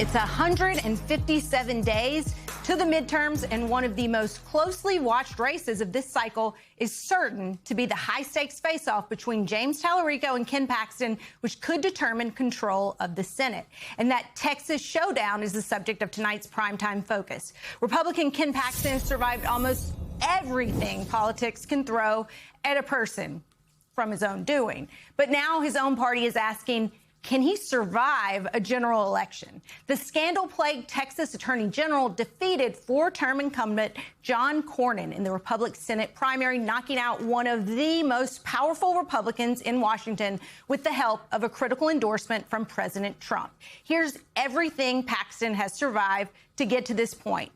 It's 157 days to the midterms, and one of the most closely watched races of this cycle is certain to be the high-stakes face-off between James Tallarico and Ken Paxton, which could determine control of the Senate. And that Texas showdown is the subject of tonight's primetime focus. Republican Ken Paxton has survived almost everything politics can throw at a person from his own doing. But now his own party is asking, can he survive a general election? The scandal-plagued Texas Attorney General defeated four-term incumbent John Cornyn in the Republican Senate primary, knocking out one of the most powerful Republicans in Washington with the help of a critical endorsement from President Trump. Here's everything Paxton has survived to get to this point.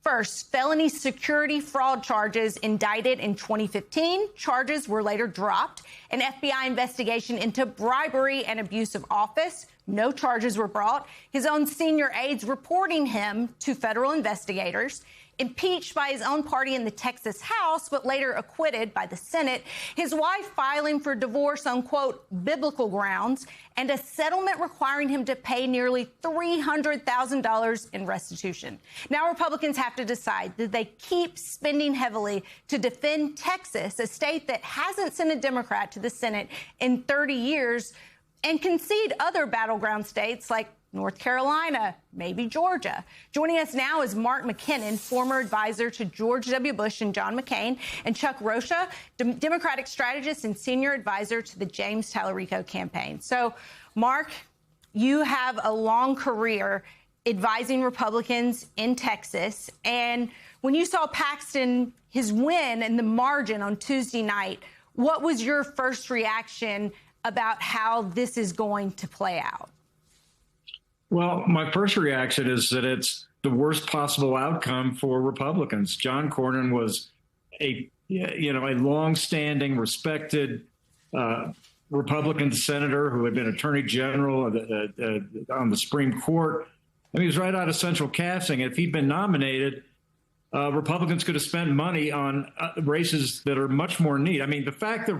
First, felony security fraud charges indicted in 2015. Charges were later dropped. An FBI investigation into bribery and abuse of office. No charges were brought. His own senior aides reporting him to federal investigators. Impeached by his own party in the Texas House, but later acquitted by the Senate. His wife filing for divorce on, quote, biblical grounds, and a settlement requiring him to pay nearly $300,000 in restitution. Now Republicans have to decide, do they keep spending heavily to defend Texas, a state that hasn't sent a Democrat to the Senate in 30 years, and concede other battleground states like North Carolina, maybe Georgia. Joining us now is Mark McKinnon, former advisor to George W. Bush and John McCain, and Chuck Rocha, Democratic strategist and senior advisor to the James Tallarico campaign. So, Mark, you have a long career advising Republicans in Texas. And when you saw Paxton, his win and the margin on Tuesday night, what was your first reaction about how this is going to play out? Well, my first reaction is that it's the worst possible outcome for Republicans. John Cornyn was a long-standing, respected Republican senator who had been Attorney General on the Supreme Court. I mean, he was right out of central casting. If he'd been nominated, Republicans could have spent money on races that are much more neat. I mean, the fact that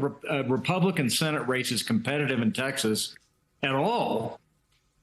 Republican Senate race is competitive in Texas at all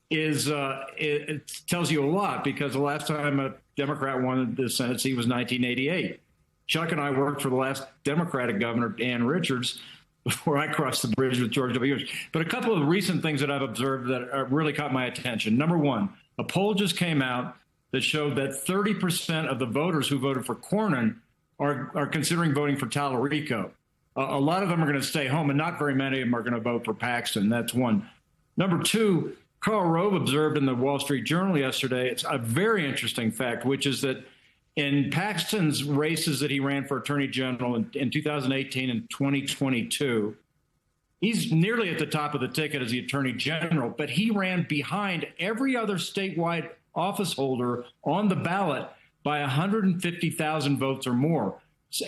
is it tells you a lot, because the last time a Democrat won the Senate seat was 1988. Chuck and I worked for the last Democratic governor, Dan Richards, before I crossed the bridge with George W. Bush. But a couple of recent things that I've observed that really caught my attention. Number one, a poll just came out that showed that 30% of the voters who voted for Cornyn are considering voting for Tallarico. A lot of them are going to stay home, and not very many of them are going to vote for Paxton. That's one. Number two, Karl Rove observed in the Wall Street Journal yesterday, it's a very interesting fact, which is that in Paxton's races that he ran for Attorney General in 2018 and 2022, he's nearly at the top of the ticket as the Attorney General, but he ran behind every other statewide office holder on the ballot by 150,000 votes or more.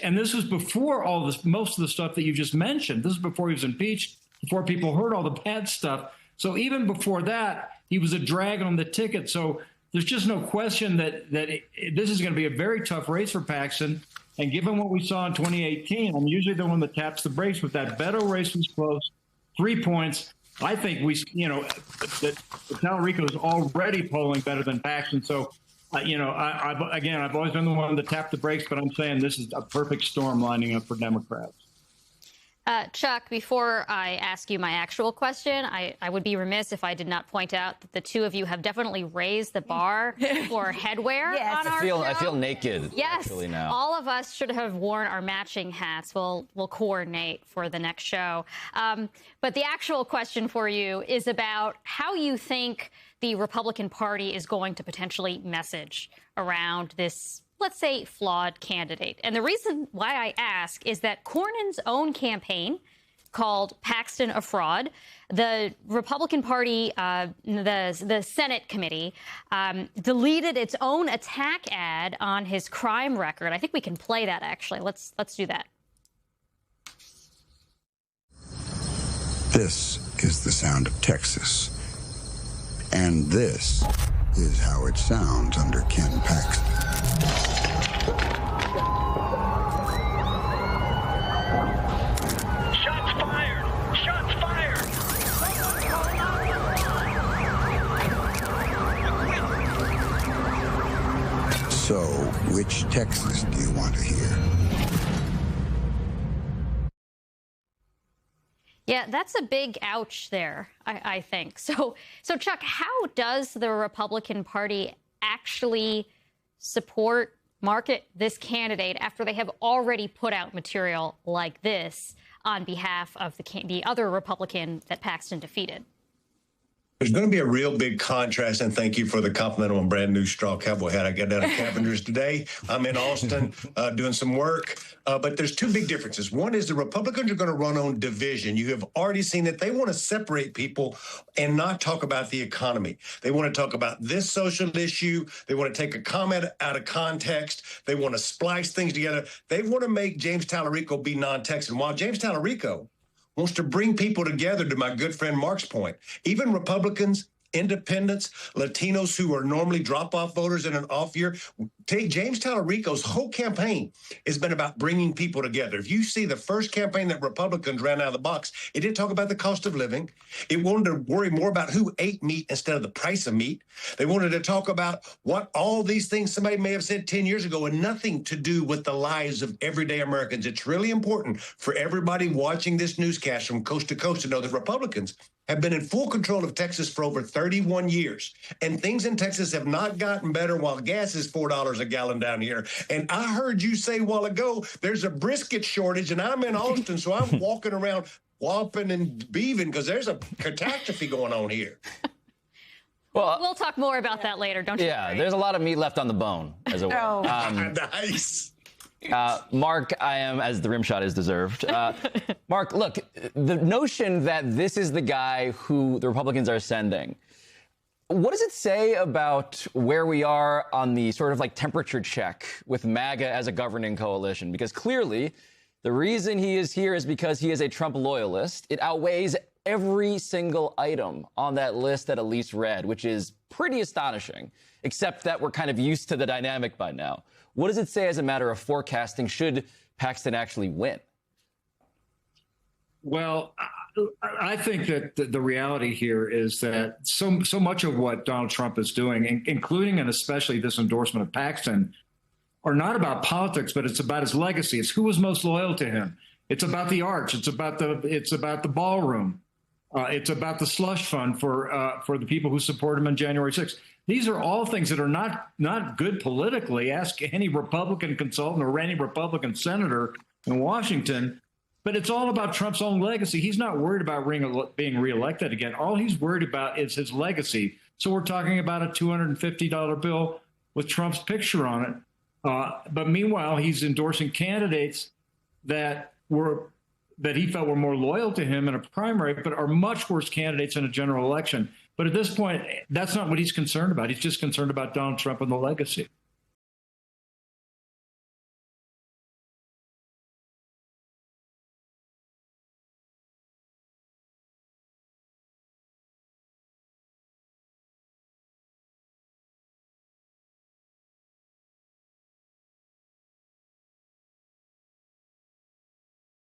And this was before all this, most of the stuff that you just mentioned. This is before he was impeached, before people heard all the bad stuff. So even before that, he was a drag on the ticket. So there's just no question that this is going to be a very tough race for Paxton. And given what we saw in 2018, I'm usually the one that taps the brakes, but that Beto race was close, 3 points. I think that Tallarico is already polling better than Paxton. So, I've always been the one to tap the brakes, but I'm saying this is a perfect storm lining up for Democrats. Chuck, before I ask you my actual question, I would be remiss if I did not point out that the two of you have definitely raised the bar for headwear on our show. I feel naked, yes, actually, now. All of us should have worn our matching hats. We'll coordinate for the next show. But the actual question for you is about how you think the Republican Party is going to potentially message around this, let's say, flawed candidate. And the reason why I ask is that Cornyn's own campaign called Paxton a fraud. The Republican Party, the Senate committee, deleted its own attack ad on his crime record. I think we can play that, actually. Let's do that. This is the sound of Texas. And this is how it sounds under Ken Paxton. Shots fired! Shots fired! So, which Texas do you want to hear? Yeah, that's a big ouch there, I think. So, Chuck, how does the Republican Party actually support, market this candidate after they have already put out material like this on behalf of the other Republican that Paxton defeated? There's going to be a real big contrast, and thank you for the compliment on brand new straw cowboy hat I got down at Cavender's today. I'm in Austin doing some work, but there's two big differences. One is the Republicans are going to run on division. You have already seen that they want to separate people and not talk about the economy. They want to talk about this social issue. They want to take a comment out of context. They want to splice things together. They want to make James Tallarico be non-Texan. While James Tallarico wants to bring people together, to my good friend Mark's point. Even Republicans, independents, Latinos who are normally drop-off voters in an off year. Take James Tallarico's whole campaign has been about bringing people together. If you see the first campaign that Republicans ran out of the box, it didn't talk about the cost of living. It wanted to worry more about who ate meat instead of the price of meat. They wanted to talk about what all these things somebody may have said 10 years ago and nothing to do with the lives of everyday Americans. It's really important for everybody watching this newscast from coast to coast to know that Republicans have been in full control of Texas for over 31 years. And things in Texas have not gotten better while gas is $4 a gallon down here. And I heard you say a while ago, there's a brisket shortage, and I'm in Austin, so I'm walking around whopping and beaving because there's a catastrophe going on here. Well, we'll talk more about that later, don't you? Yeah, there's a lot of meat left on the bone, as it were. Nice. Mark, I am, as the rim shot is deserved. Mark, look, the notion that this is the guy who the Republicans are sending, what does it say about where we are on the sort of like temperature check with MAGA as a governing coalition? Because clearly the reason he is here is because he is a Trump loyalist. It outweighs every single item on that list that Elise read, which is pretty astonishing, except that we're kind of used to the dynamic by now. What does it say as a matter of forecasting should Paxton actually win? Well, I think that the reality here is that so much of what Donald Trump is doing, including and especially this endorsement of Paxton, are not about politics, but it's about his legacy. It's who was most loyal to him. It's about the arch. It's about the ballroom. It's about the slush fund for the people who support him on January 6th. These are all things that are not good politically. Ask any Republican consultant or any Republican senator in Washington. But it's all about Trump's own legacy. He's not worried about being reelected again. All he's worried about is his legacy. So we're talking about a $250 bill with Trump's picture on it. But meanwhile, he's endorsing candidates that he felt were more loyal to him in a primary, but are much worse candidates in a general election. But at this point, that's not what he's concerned about. He's just concerned about Donald Trump and the legacy.